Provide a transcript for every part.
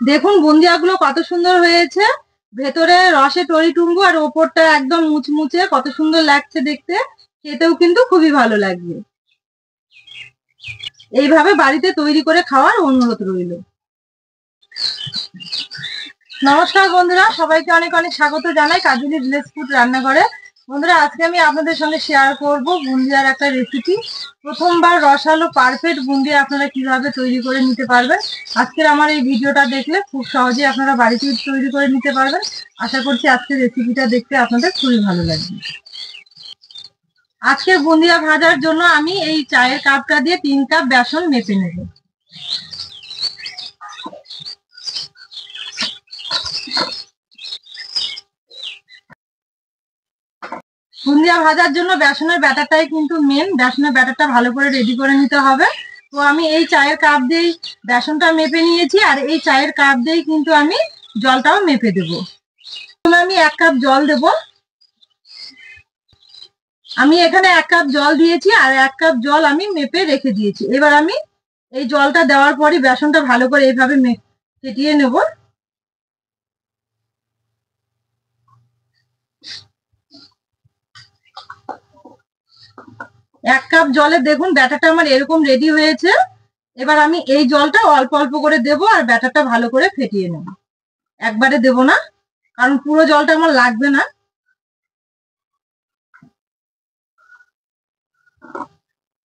দেখুন বুন্দিয়াগুলো কত সুন্দর হয়েছে, ভেতরে রসে টইটুম্বু আর ওপরটা একদম মুচমুচে, কত সুন্দর লাগছে দেখতে। খেতেও কিন্তু খুবই ভালো লাগবে। এইভাবে বাড়িতে তৈরি করে খাওয়ার অনুরোধ রইল। নমস্কার বন্ধুরা, সবাইকে অনেক অনেক স্বাগত জানাই কাজলি ভিলেজ ফুড রান্নাঘরে। বন্ধুরা, আজকে আমি আপনাদের সঙ্গে শেয়ার করব বুন্দিয়ার একটা রেসিপি। প্রথমবার রসালো পারফেক্ট বুন্দিয়া আপনারা কিভাবে তৈরি করে নিতে পারবেন, আজকের আমার এই ভিডিওটা দেখলে খুব সহজেই আপনারা বাড়িতে তৈরি করে নিতে পারবেন। আশা করছি আজকের রেসিপিটা দেখতে আপনাদের খুবই ভালো লাগবে। আজকে বুন্দিয়া ভাজার জন্য আমি এই চায়ের কাপটা দিয়ে 3 কাপ বেসন মেপে নেব। বুন্দিয়া ভাজার জন্য বেসনের ব্যাটারটাই কিন্তু মেন। বেসনের ব্যাটারটা ভালো করে রেডি করে নিতে হবে। তো আমি এই চায়ের কাপ দিয়েই বেসনটা মেপে নিয়েছি, আর এই চায়ের কাপ দিয়েই কিন্তু আমি জলটাও মেপে দেব। আমি 1 কাপ জল দেব। আমি এখানে 1 কাপ জল দিয়েছি আর 1 কাপ জল আমি মেপে রেখে দিয়েছি। এবার আমি এই জলটা দেওয়ার পরই বেসনটা ভালো করে এইভাবে ফেটিয়ে নেব। 1 কাপ জলে দেখুন ব্যাটারটা আমার এরকম রেডি হয়েছে। এবার আমি এই জলটা অল্প অল্প করে দেব আর ব্যাটারটা ভালো করে ফেটিয়ে নেব। একবারে দেব না, কারণ পুরো জলটা আমার লাগবে না।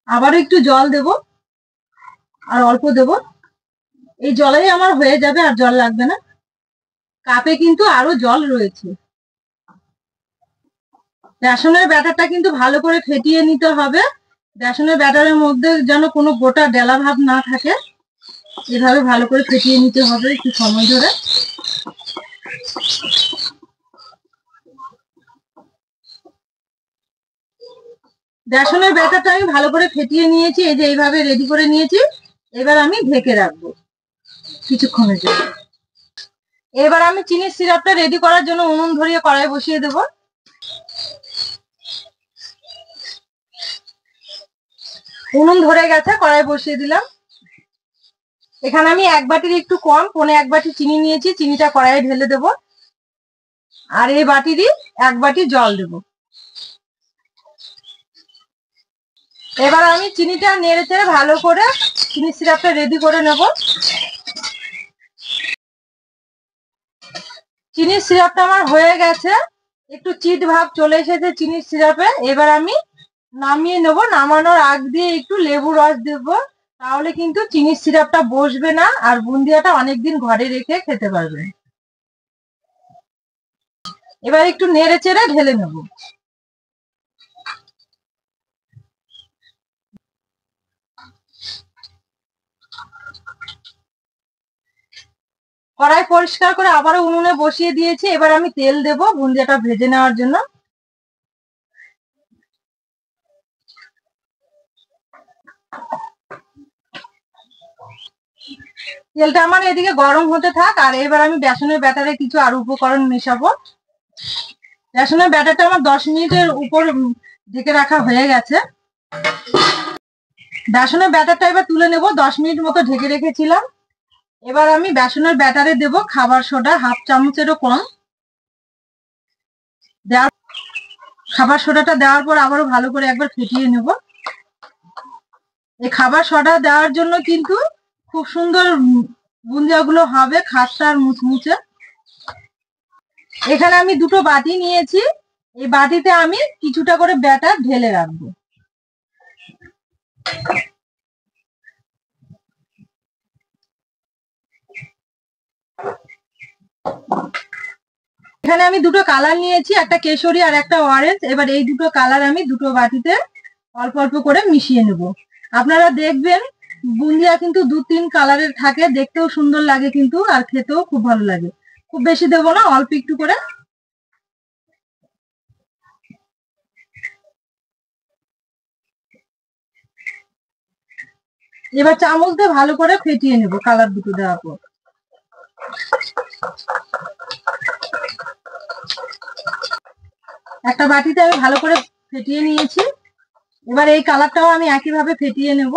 আবারও একটু জল দেব আর অল্প দেব। এই জলেই আমার হয়ে যাবে, আর জল লাগবে না। কাপে কিন্তু আরো জল রয়েছে। বেসনের ব্যাটারটা কিন্তু ভালো করে ফেটিয়ে নিতে হবে। বেসনের ব্যাটারের মধ্যে যেন কোনো গোটা ডেলা ভাব না থাকে, এভাবে ভালো করে ফেটিয়ে নিতে হবে একটু সময় ধরে। বেসনের ব্যাটারটা আমি ভালো করে ফেটিয়ে নিয়েছি, এই যে এইভাবে রেডি করে নিয়েছি। এবার আমি ঢেকে রাখবো কিছুক্ষণের জন্য। এবার আমি চিনির সিরাপটা রেডি করার জন্য উনুন ধরিয়ে কড়াই বসিয়ে দেব। উনুন ধরে গেছে, কড়াই বসিয়ে দিলাম। এখানে আমি 1 বাটির একটু কম, 1.25 বাটি চিনি নিয়েছি। চিনিটা কড়াইয়ে ঢেলে দেব, আর এই বাটিরই 1 বাটি জল দেব। এবার আমি চিনিটা নেড়ে চেড়ে ভালো করে চিনির সিরাপটা রেডি করে নেব। চিনির সিরাপটা আমার হয়ে গেছে, একটু চিট ভাব চলে এসেছে চিনির সিরাপে। এবার আমি নামিয়ে নেব। নামানোর আগ দিয়ে একটু লেবু রস দেব, তাহলে কিন্তু চিনির সিরাপটা বসবে না আর বুন্দিয়াটা অনেকদিন ঘরে রেখে খেতে পারবে। এবার একটু নেড়ে চেড়ে ঢেলে নেব। কড়াই পরিষ্কার করে আবারও উনুনে বসিয়ে দিয়েছি। এবার আমি তেল দেব বুন্দিয়াটা ভেজে নেওয়ার জন্য। তেলটা আমার এদিকে গরম হতে থাক, আর এবার আমি বেসনের ব্যাটারে কিছু আরো উপকরণ মেশাবো। বেসনের ব্যাটারটা আমার 10 মিনিটের উপর ঢেকে রাখা হয়ে গেছে। বেসনের ব্যাটারটা এবার তুলে নেব। 10 মিনিট মতো ঢেকে রেখেছিলাম। এবার আমি বেসনের ব্যাটারে দেব খাবার সোডা 1/2 চামচেরও কম। খাবার সোডাটা দেওয়ার পর আবারও ভালো করে একবার ফেটিয়ে নেব। এই খাবার সোডা দেওয়ার জন্য কিন্তু খুব সুন্দর বুন্দিয়াগুলো হবে, খাস্তা আর মুচমুচে। এখানে আমি 2টো বাটি নিয়েছি। এই বাটিতে আমি কিছুটা করে ব্যাটার ঢেলে রাখবো। এখানে আমি 2টো কালার নিয়েছি, একটা কেশরি আর একটা অরেঞ্জ। এবার এই 2টো কালার আমি 2টো বাটিতে অল্প অল্প করে মিশিয়ে নেব। আপনারা দেখবেন বুন্দিয়া কিন্তু 2-3 কালারের থাকে, দেখতেও সুন্দর লাগে কিন্তু, আর খেতেও খুব ভালো লাগে। খুব বেশি দেবো না, অল্প একটু করে। এবার চামচ দিয়ে ভালো করে ফেটিয়ে নেব কালার দুটো দেওয়ার পর। একটা বাটিতে আমি ভালো করে ফেটিয়ে নিয়েছি। এবার এই কালারটাও আমি একইভাবে ফেটিয়ে নেব।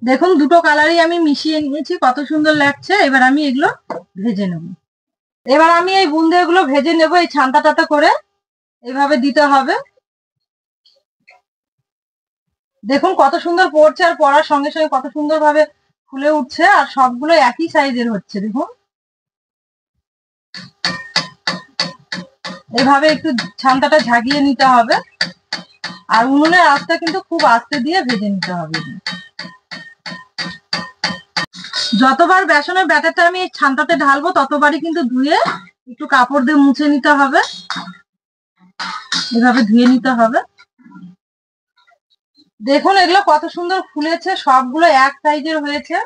দেখুন দুটো কালারই আমি মিশিয়ে নিয়েছি, কত সুন্দর লাগছে। এবার আমি এগুলো ভেজে নেব। এবার আমি এই বুন্দিয়াগুলো ভেজে নেব এই ছান্তাটাতে করে, এভাবে দিতে হবে। দেখুন কত সুন্দর পড়ছে, আর পড়ার সঙ্গে সঙ্গে কত সুন্দর ভাবে ফুলে উঠছে, আর সবগুলো একই সাইজের হচ্ছে। দেখুন এভাবে একটু ছান্তাটা ঝাঁকিয়ে নিতে হবে, আর উনুনের আঁচটা কিন্তু খুব আস্তে দিয়ে ভেজে নিতে হবে। যতবার বেসনের ব্যাটারটা আমি এই ছান্তাতে ঢালবো ততবারই কিন্তু ধুয়ে একটু কাপড় দিয়ে মুছে নিতে হবে, এভাবে ধুয়ে নিতে হবে। দেখুন এগুলো কত সুন্দর ফুলেছে, সবগুলো এক সাইজের হয়েছে।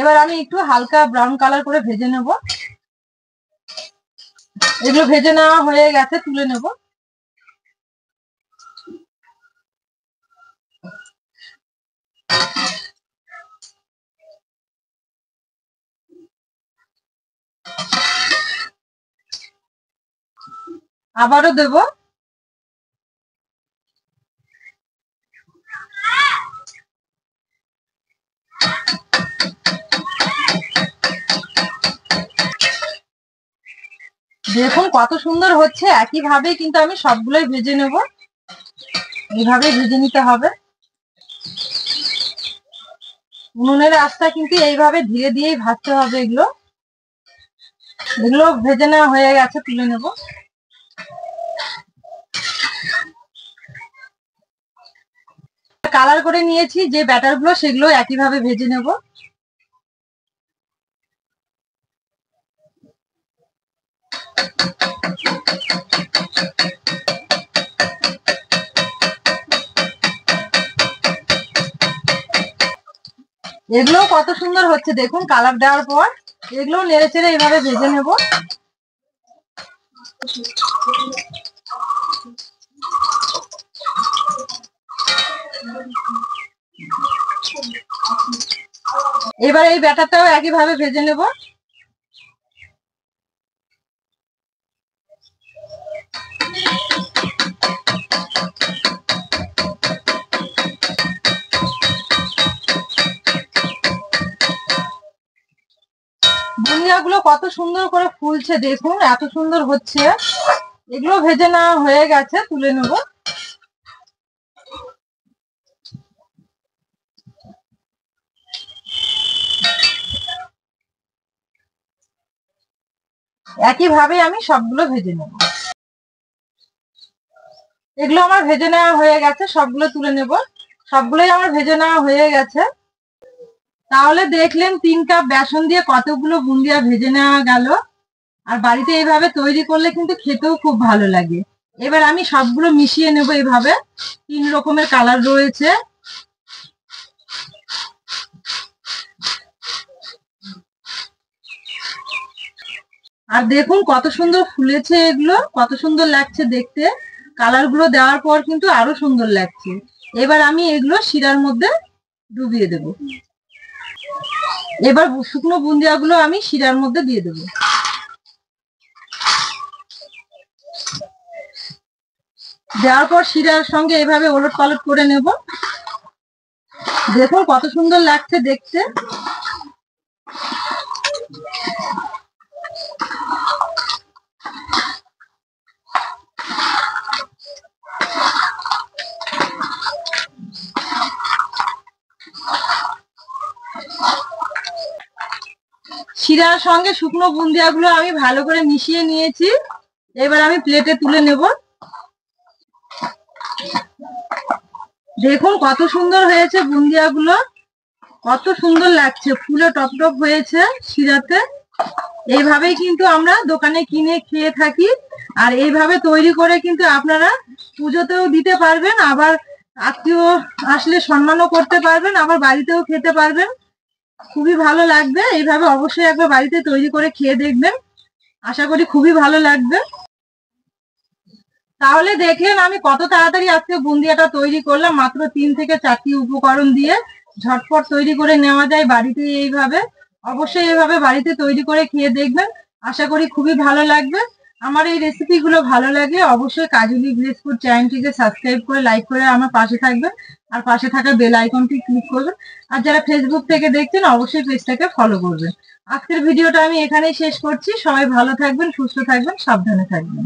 এবার আমি একটু হালকা ব্রাউন কালার করে ভেজে নেব। এগুলো ভেজে নেওয়া হয়ে গেছে, তুলে নেব। আবারও দেব। দেখুন কত সুন্দর হচ্ছে, একইভাবে কিন্তু আমি সবগুলোই ভেজে নেব। এইভাবে ভেজে নিতে হবে। উনুনের আঁচটা কিন্তু এইভাবে ধীরে ধীরেই ভাজতে হবে। এগুলো ভেজে নেওয়া হয়ে গেছে, তুলে নেব। কালার করে নিয়েছি যে ব্যাটার গুলো, সেগুলো একইভাবে ভেজে নেব। এগুলো কত সুন্দর হচ্ছে দেখুন কালার দেওয়ার পর। এগুলো নেড়ে চেড়ে এইভাবে ভেজে নেব। এবার এই ব্যাটারটাও একইভাবে ভেজে নেব। বুনিয়াগুলো কত সুন্দর করে ফুলছে দেখুন, এত সুন্দর হচ্ছে। এগুলো ভেজে নেওয়া হয়ে গেছে, তুলে নেব। একইভাবে আমি সবগুলো ভেজে নেব। এগুলো আমার ভেজে নেওয়া হয়ে গেছে, সবগুলো তুলে নেব। সবগুলোই আমার ভেজে নেওয়া হয়ে গেছে। তাহলে দেখলেন 3 কাপ বেসন দিয়ে কতগুলো বুন্দিয়া ভেজে নেওয়া গেল। আর বাড়িতে এইভাবে তৈরি করলে কিন্তু খেতেও খুব ভালো লাগে। এবার আমি সবগুলো মিশিয়ে নেব। এইভাবে 3 রকমের কালার রয়েছে। আর দেখুন কত সুন্দর ফুলেছে, এগুলো কত সুন্দর লাগছে দেখতে। কালার গুলো দেওয়ার পর কিন্তু আরো সুন্দর লাগছে। এবার আমি এগুলো শিরার মধ্যে ডুবিয়ে দেব। এবার শুকনো বুন্দিয়া গুলো আমি শিরার মধ্যে দিয়ে দেব। দেওয়ার পর শিরার সঙ্গে এভাবে ওলট পালট করে নেব। দেখুন কত সুন্দর লাগছে দেখতে। শিরার সঙ্গে শুকনো বুন্দিয়া গুলো আমি ভালো করে মিশিয়ে নিয়েছি। এবার আমি প্লেটে তুলে নেব। দেখুন কত সুন্দর হয়েছে বুন্দিয়া গুলো, কত সুন্দর লাগছে, ফুলে টপ টপ হয়েছে শিরাতে। এইভাবেই কিন্তু আমরা দোকানে কিনে খেয়ে থাকি। আর এইভাবে তৈরি করে কিন্তু আপনারা পুজোতেও দিতে পারবেন, আবার আত্মীয় আসলে সম্মানও করতে পারবেন, আবার বাড়িতেও খেতে পারবেন। খুবই ভালো লাগবে। এইভাবে অবশ্যই একবার বাড়িতে তৈরি করে খেয়ে দেখবেন, আশা করি খুবই ভালো লাগবে। তাহলে দেখলেন আমি কত তাড়াতাড়ি আজকে বুন্দিয়াটা তৈরি করলাম। মাত্র 3 থেকে 4টি উপকরণ দিয়ে ঝটপট তৈরি করে নেওয়া যায় বাড়িতে এইভাবে। অবশ্যই এইভাবে বাড়িতে তৈরি করে খেয়ে দেখবেন, আশা করি খুবই ভালো লাগবে। আমার এই রেসিপি গুলো ভালো লাগলে অবশ্যই কাজলি ভিলেজ ফুড চ্যানেলটিকে সাবস্ক্রাইব করে লাইক করে আমার পাশে থাকবেন, আর পাশে থাকা বেল আইকনটি ক্লিক করবেন। আর যারা ফেসবুক থেকে দেখছেন অবশ্যই পেজটাকে ফলো করবেন। আজকের ভিডিওটা আমি এখানেই শেষ করছি। সবাই ভালো থাকবেন, সুস্থ থাকবেন, সাবধানে থাকবেন।